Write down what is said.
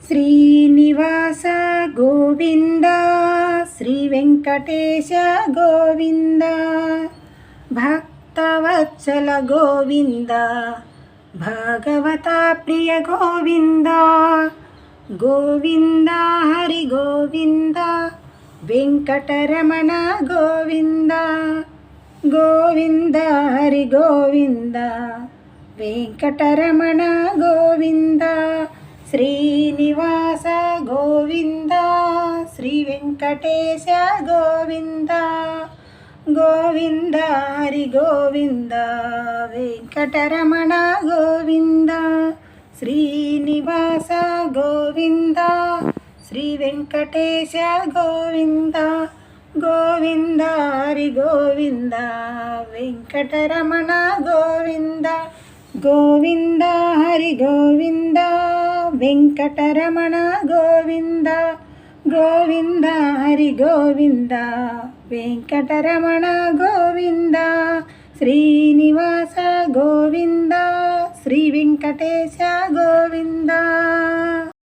Srinivasa Govinda Shri Venkatesha Govinda Bhaktavatsala Govinda Bhagavata Priya Govinda Govinda Hari Govinda Venkataramana Govinda Govinda Hari Govinda Venkataramana Govinda Srinivasa Govinda Shri Venkatesha Govinda Govinda Hari Govinda Venkataramana Govinda Srinivasa Govinda Shri Venkatesha Govinda Govinda Hari Govinda Venkataramana Govinda Govinda Hari Govinda Venkataramana Govinda Govinda Hari Govinda Venkataramana Govinda Srinivasa Govinda Shri Venkatesha Govinda.